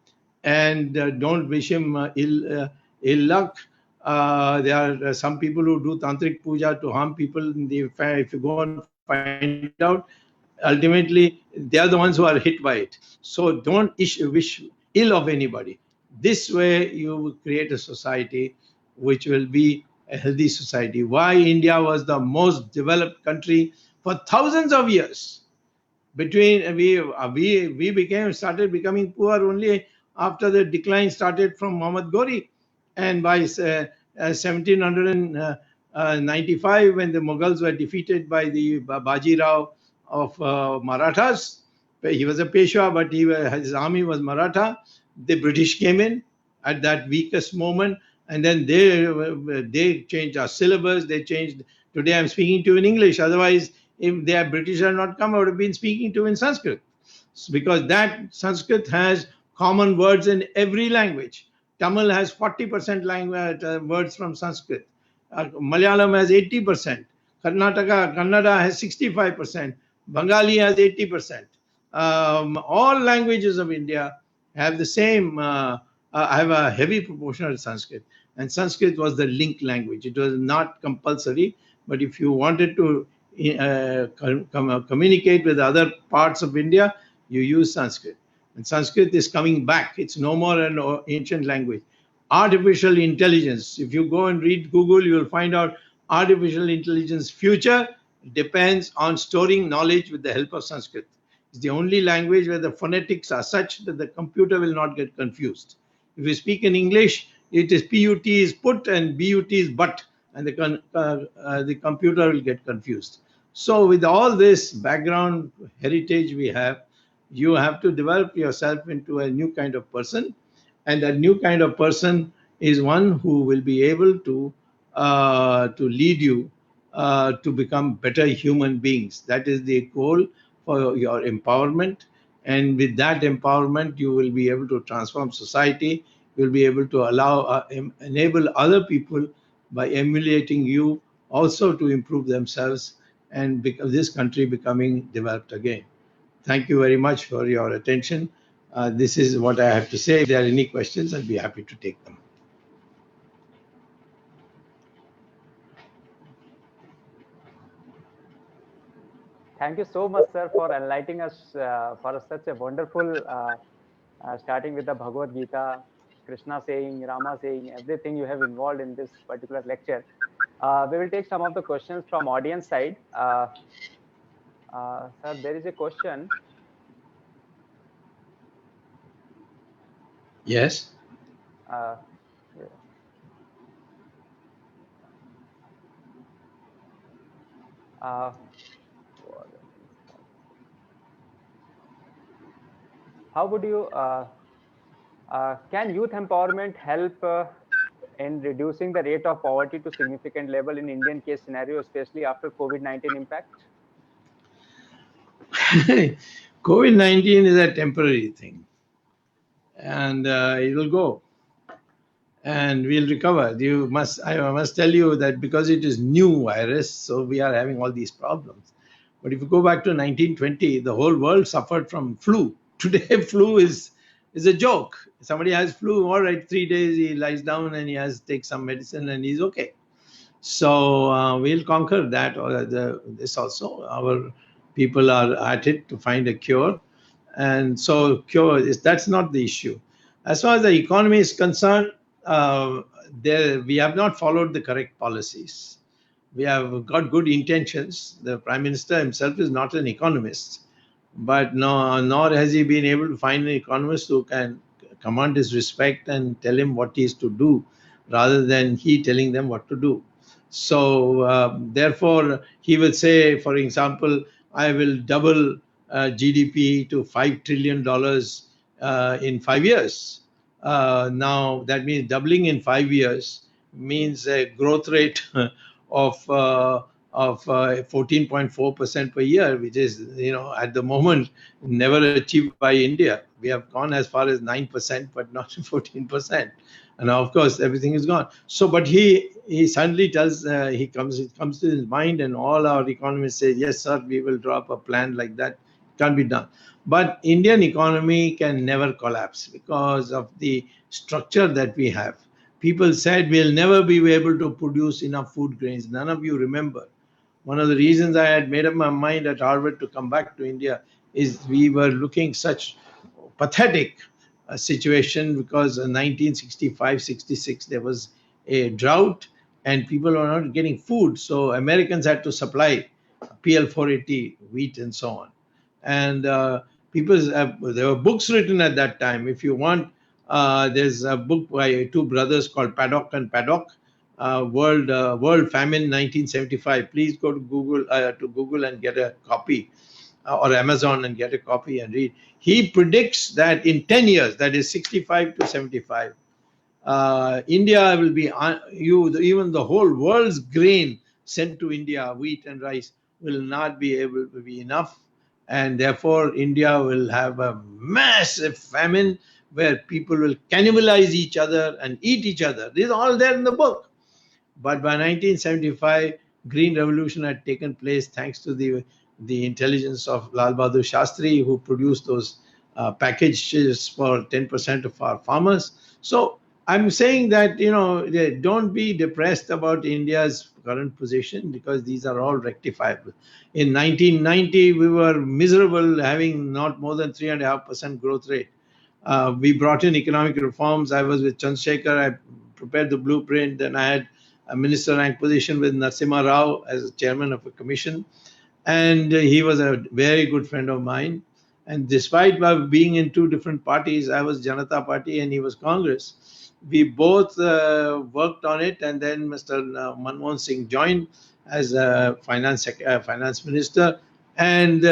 and don't wish him ill luck. There are some people who do tantric puja to harm people. If you go and find out, ultimately they are the ones who are hit by it. So don't wish ill of anybody. This way you create a society which will be a healthy society. Why India was the most developed country for thousands of years. Between we started becoming poor only after the decline started from Muhammad Ghori, and by 1795, when the Mughals were defeated by the Baji Rao of Marathas, he was a Peshwa, but his army was Maratha. The British came in at that weakest moment, and then they changed our syllabus. They changed. Today I'm speaking to you in English. Otherwise, if the British had not come, I would have been speaking to you in Sanskrit, because that Sanskrit has common words in every language. Tamil has 40% language words from Sanskrit. Malayalam has 80%. Kannada has 65%. Bengali has 80%. All languages of India have the same, have a heavy proportion of Sanskrit. And Sanskrit was the link language. It was not compulsory, but if you wanted to communicate with other parts of India, you use Sanskrit. And Sanskrit is coming back. It's no more an ancient language. Artificial intelligence. If you go and read Google, you will find out artificial intelligence future depends on storing knowledge with the help of Sanskrit. It's the only language where the phonetics are such that the computer will not get confused. If you speak in English, it is PUT is put and BUT is but, and the computer will get confused. So with all this background heritage we have, you have to develop yourself into a new kind of person, and that new kind of person is one who will be able to lead you to become better human beings. That is the goal for your empowerment, and with that empowerment you will be able to transform society. You will be able to enable other people by emulating you also to improve themselves and this country becoming developed again. Thank you very much for your attention. This is what I have to say. If there are any questions, I'll be happy to take them. Thank you so much, sir, for enlightening us for such a wonderful starting with the Bhagavad Gita, Krishna saying, Rama saying, everything you have involved in this particular lecture. We will take some of the questions from audience side. Sir, there is a question. Yes. How would you can youth empowerment help in reducing the rate of poverty to significant level in Indian case scenario, especially after COVID-19 impact? COVID-19 is a temporary thing, and it will go, and we'll recover. I must tell you that because it is new virus, so we are having all these problems. But if you go back to 1920, the whole world suffered from flu. Today, flu is a joke. Somebody has flu, all right, 3 days he lies down and he has to take some medicine and he's okay. So we'll conquer that, or this also. Our people are at it to find a cure, and so that's not the issue. As far as the economy is concerned, we have not followed the correct policies. We have got good intentions. The Prime Minister himself is not an economist, but nor has he been able to find an economist who can command his respect and tell him what he is to do, rather than he telling them what to do. So therefore, he will say, for example, I will double GDP to $5 trillion in 5 years. Now, that means doubling in 5 years means a growth rate of 14.4% per year, which is, at the moment never achieved by India. We have gone as far as 9%, but not 14%. And now, of course, everything is gone. So, but he suddenly tells, it comes to his mind, and all our economists say, yes, sir, we will draw up a plan like that. It can't be done. But Indian economy can never collapse because of the structure that we have. People said we'll never be able to produce enough food grains. None of you remember. One of the reasons I had made up my mind at Harvard to come back to India is we were looking such pathetic situation, because in 1965-66 there was a drought and people were not getting food. So Americans had to supply PL480 wheat and so on. And there were books written at that time. If you want, there's a book by two brothers called Paddock and Paddock, World Famine 1975. Please go to Google and get a copy, or Amazon and get a copy and read. He predicts that in 10 years, that is 65 to 75, India will be, even the whole world's grain sent to India, wheat and rice, will not be able to be enough. And therefore, India will have a massive famine where people will cannibalize each other and eat each other. This is all there in the book. But by 1975, Green Revolution had taken place thanks to the intelligence of Lal Bahadur Shastri, who produced those packages for 10% of our farmers. So I'm saying that, don't be depressed about India's current position, because these are all rectifiable. In 1990, we were miserable, having not more than 3.5% growth rate. We brought in economic reforms. I was with Chandrasekhar. I prepared the blueprint. Then I had a minister rank position with Narasimha Rao as chairman of a commission. And he was a very good friend of mine. And despite being in two different parties, I was Janata Party and he was Congress. We both worked on it, and then Mr. Manmohan Singh joined as finance minister, and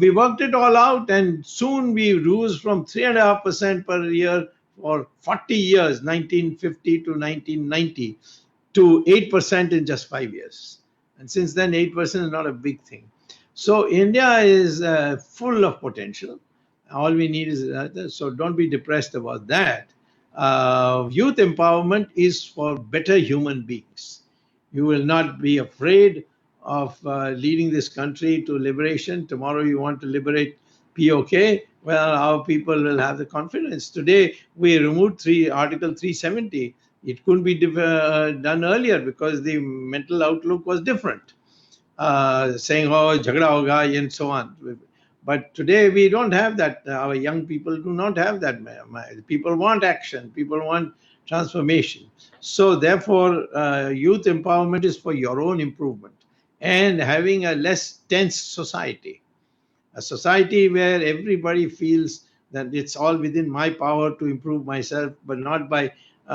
we worked it all out. And soon we rose from 3.5% per year for 40 years, 1950 to 1990, to 8% in just 5 years. And since then, 8% is not a big thing. So India is full of potential. All we need is that. So don't be depressed about that. Youth empowerment is for better human beings. You will not be afraid of leading this country to liberation. Tomorrow you want to liberate POK. Well, our people will have the confidence. Today we removed Article 370. It couldn't be done earlier because the mental outlook was different. Saying, oh, jhagda hoga, and so on. But today we don't have that. Our young people do not have that. People want action. People want transformation. So therefore, youth empowerment is for your own improvement and having a less tense society. A society where everybody feels that it's all within my power to improve myself, but not by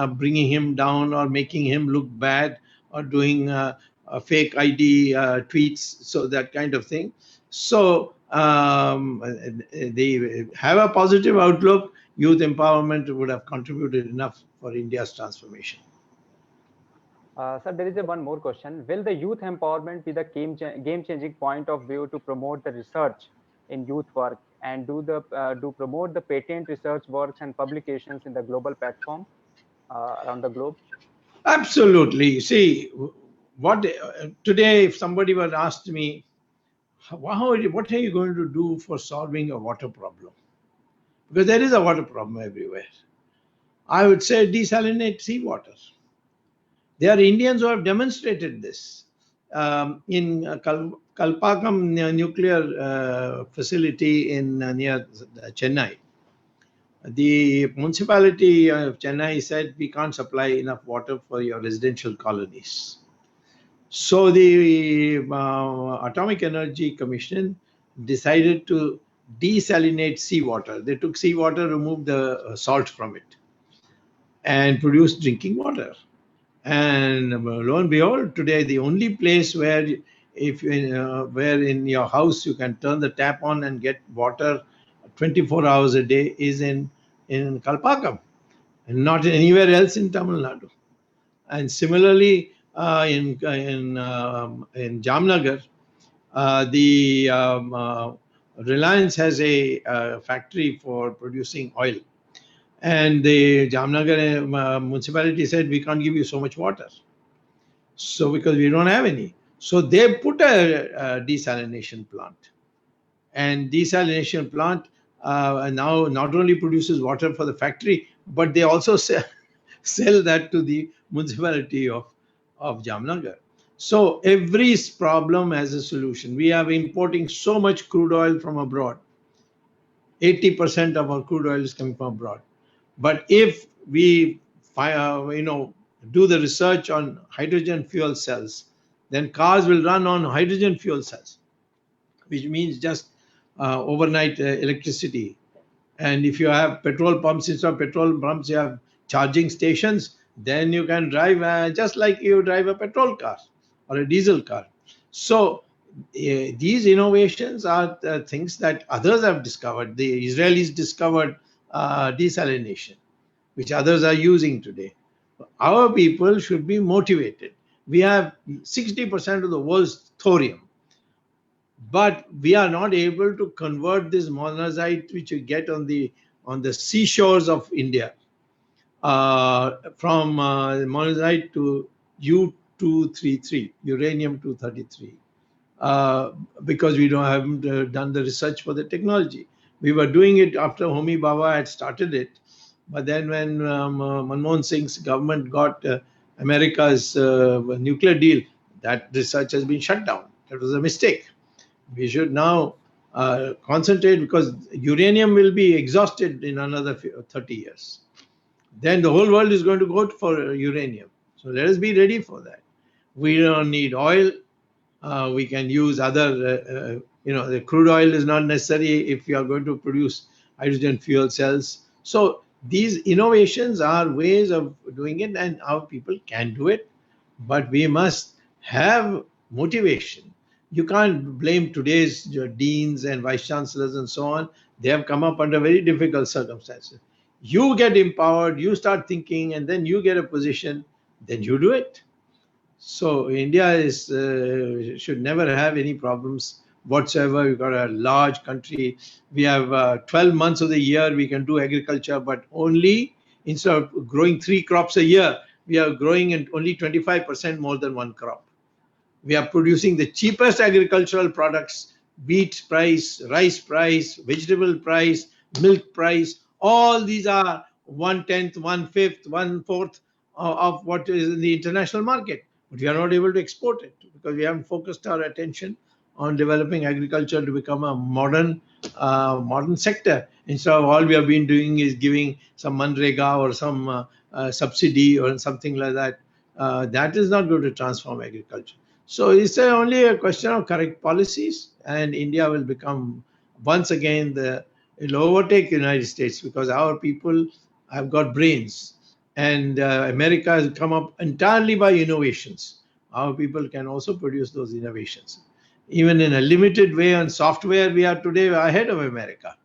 bringing him down or making him look bad or doing fake ID tweets, so that kind of thing. So they have a positive outlook. Youth empowerment would have contributed enough for India's transformation. Sir, there is one more question. Will the youth empowerment be the game-changing point of view to promote the research in youth work, and do promote the patent research works and publications in the global platform around the globe? Absolutely. See, what today, if somebody were asked me, what are you going to do for solving a water problem? Because there is a water problem everywhere. I would say desalinate seawater. There are Indians who have demonstrated this. In Kalpakam nuclear facility in near Chennai, the municipality of Chennai said we can't supply enough water for your residential colonies. So the Atomic Energy Commission decided to desalinate seawater. They took seawater, removed the salt from it, and produced drinking water. And lo and behold, today the only place where where in your house you can turn the tap on and get water 24 hours a day is in Kalpakam, and not anywhere else in Tamil Nadu. And similarly, in Jamnagar, the Reliance has a factory for producing oil. And the Jamnagar municipality said, we can't give you so much water. So because we don't have any. So they put a desalination plant. And desalination plant now not only produces water for the factory, but they also sell that to the municipality of Jamnagar. So every problem has a solution. We are importing so much crude oil from abroad. 80% of our crude oil is coming from abroad. But if we do the research on hydrogen fuel cells, then cars will run on hydrogen fuel cells, which means just overnight electricity. And if you have petrol pumps, instead of petrol pumps, you have charging stations, then you can drive just like you drive a petrol car or a diesel car. So these innovations are things that others have discovered. The Israelis discovered desalination, which others are using today. Our people should be motivated. We have 60% of the world's thorium, but we are not able to convert this monazite, which you get on the seashores of India, from monazite to U-233, uranium-233, because we haven't done the research for the technology. We were doing it after Homi Bhabha had started it, But then when Manmohan Singh's government got America's nuclear deal, that research has been shut down. That was a mistake. We should now concentrate, because uranium will be exhausted in another 30 years. Then the whole world is going to go for uranium. So let us be ready for that. We don't need oil. We can use other, the crude oil is not necessary if you are going to produce hydrogen fuel cells. So these innovations are ways of doing it, and our people can do it, but we must have motivation. You can't blame today's deans and vice chancellors and so on. They have come up under very difficult circumstances. You get empowered, you start thinking, and then you get a position, then you do it. So India is should never have any problems whatsoever. We've got a large country. We have 12 months of the year we can do agriculture, but only, instead of growing 3 crops a year, we are growing in only 25% more than one crop. We are producing the cheapest agricultural products: wheat price, rice price, vegetable price, milk price. All these are 1/10, 1/5, 1/4 of what is in the international market. But we are not able to export it because we haven't focused our attention on developing agriculture to become a modern sector. Instead of, all we have been doing is giving some manrega or some subsidy or something like that. That is not going to transform agriculture. So it's only a question of correct policies, and India will become, once again, it will overtake the United States, because our people have got brains, and America has come up entirely by innovations. Our people can also produce those innovations. Even in a limited way on software, we are today ahead of America.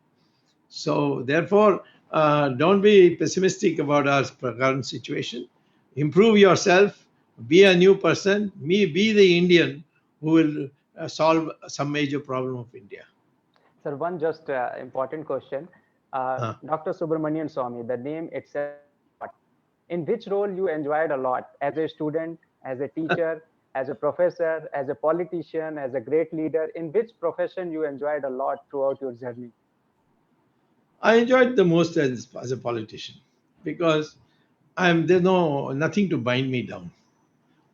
So therefore, don't be pessimistic about our current situation. Improve yourself, be a new person, be the Indian who will solve some major problem of India. Sir, one just important question. Dr. Subramanian Swamy, the name itself, in which role you enjoyed a lot as a student, as a teacher, as a professor, as a politician, as a great leader? In which profession you enjoyed a lot throughout your journey? I enjoyed the most as a politician, because there's nothing to bind me down.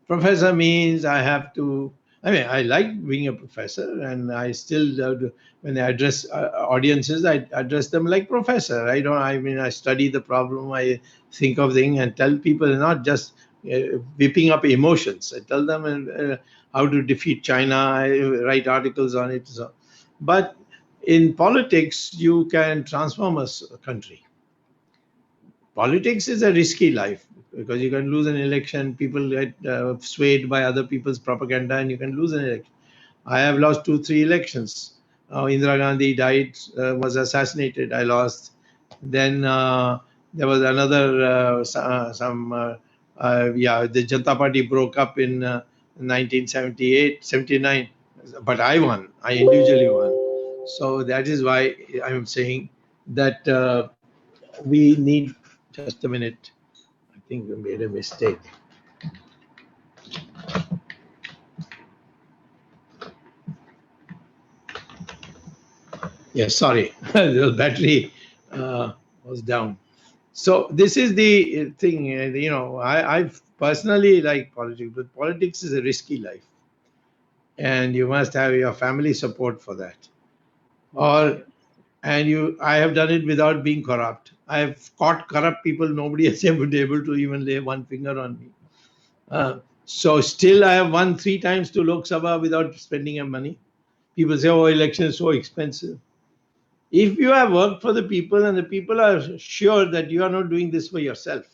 Professor means I have to. I mean, I like being a professor, and I still, when I address audiences, I address them like professor. I study the problem, I think of things and tell people, not just whipping up emotions. I tell them how to defeat China. I write articles on it. So. But in politics, you can transform a country. Politics is a risky life, because you can lose an election. People get swayed by other people's propaganda, and you can lose an election. I have lost 2-3 elections. Indira Gandhi died, was assassinated. I lost. Then there was another, the Janata Party broke up in 1978, 79. But I won. I individually won. So that is why I'm saying that we need. Just a minute. I think we made a mistake. Yes, sorry. The battery was down. So this is the thing. I personally like politics, but politics is a risky life, and you must have your family support for that. I have done it without being corrupt. I have caught corrupt people. Nobody has ever been able to even lay one finger on me. So still I have won 3 times to Lok Sabha without spending any money. People say, oh, election is so expensive. If you have worked for the people, and the people are sure that you are not doing this for yourself,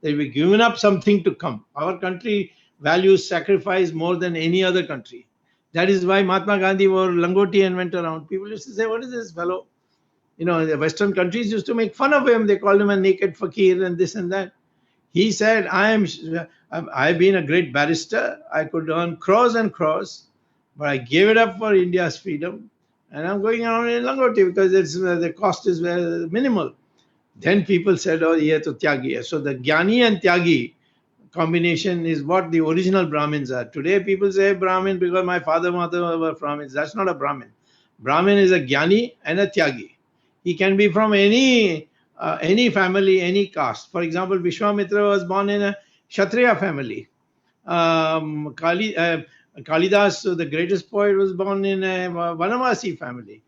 they will be given up something to come. Our country values sacrifice more than any other country. That is why Mahatma Gandhi wore langoti and went around. People used to say, what is this fellow? The Western countries used to make fun of him. They called him a naked fakir and this and that. He said, I've been a great barrister. I could earn crores and crores, but I gave it up for India's freedom. And I'm going around in langoti because the cost is minimal. Then people said, oh, ye to tyagi hai. So the Jnani and Tyagi combination is what the original Brahmins are. Today people say Brahmin because my father, mother were Brahmins. That's not a Brahmin. Brahmin is a Jnani and a Tyagi. He can be from any any family, any caste. For example, Vishwamitra was born in a Kshatriya family. Kalidas, the greatest poet, was born in a Vanavasi family.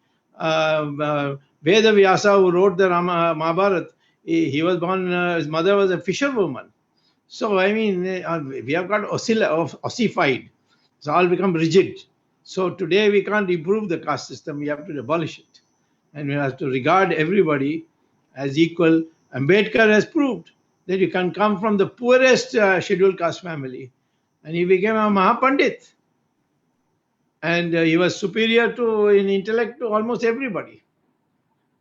Veda Vyasa, who wrote the Mahabharata, he was born, his mother was a fisherwoman. So, I mean, we have got ossified. It's all become rigid. So, today we can't improve the caste system, we have to abolish it. And we have to regard everybody as equal. Ambedkar has proved that you can come from the poorest scheduled caste family and he became a Mahapandit. And he was superior in intellect to almost everybody.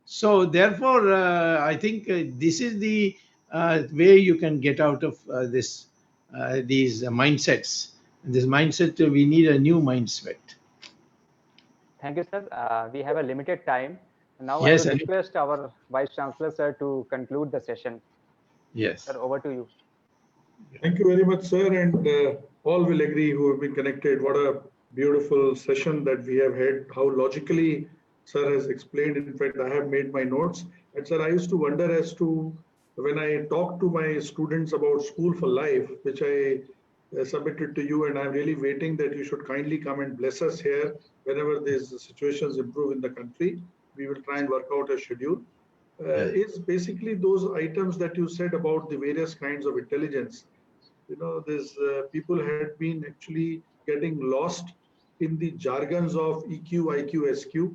So therefore, I think this is the way you can get out of these mindsets. And this mindset, we need a new mindset. Thank you, sir. We have a limited time. Now Yes, I would request our Vice-Chancellor, sir, to conclude the session. Yes. Sir, over to you. Thank you very much, sir. And all will agree who have been connected. What a beautiful session that we have had. How logically sir has explained. In fact, I have made my notes. And sir, I used to wonder as to when I talk to my students about School for Life, which I submitted to you, and I'm really waiting that you should kindly come and bless us here whenever these situations improve in the country. We will try and work out a schedule. Is basically those items that you said about the various kinds of intelligence. You know, these people had been actually getting lost in the jargons of EQ, IQ, SQ,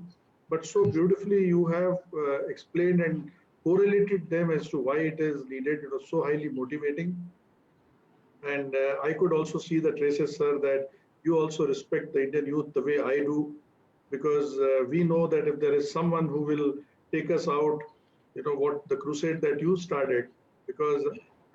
but so beautifully you have explained and correlated them as to why it is needed. It was so highly motivating. And I could also see the traces, sir, that you also respect the Indian youth the way I do, because we know that if there is someone who will take us out, you know, what the crusade that you started, because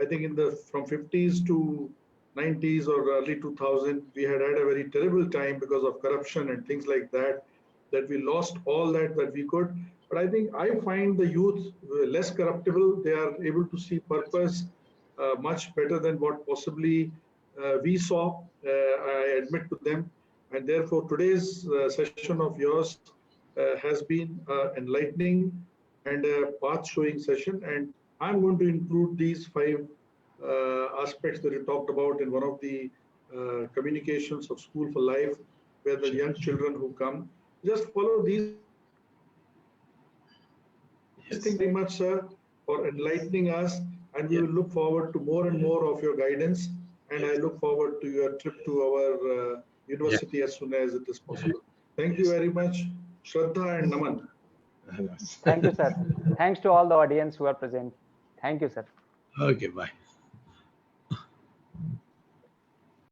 I think from 50s to 90s or early 2000, we had a very terrible time because of corruption and things like that, that we lost all that we could. But I think I find the youth less corruptible. They are able to see purpose much better than what possibly we saw. I admit to them. And therefore, today's session of yours has been enlightening and a path-showing session. And I'm going to include these 5 aspects that you talked about in one of the communications of School for Life, where the young children who come, just follow these. Thank you very much, sir, for enlightening us. And we will look forward to more and more of your guidance. And I look forward to your trip to our university as soon as it is possible. Thank you very much. Shraddha and Naman. Thank you, sir. Thanks to all the audience who are present. Thank you, sir. Okay, bye.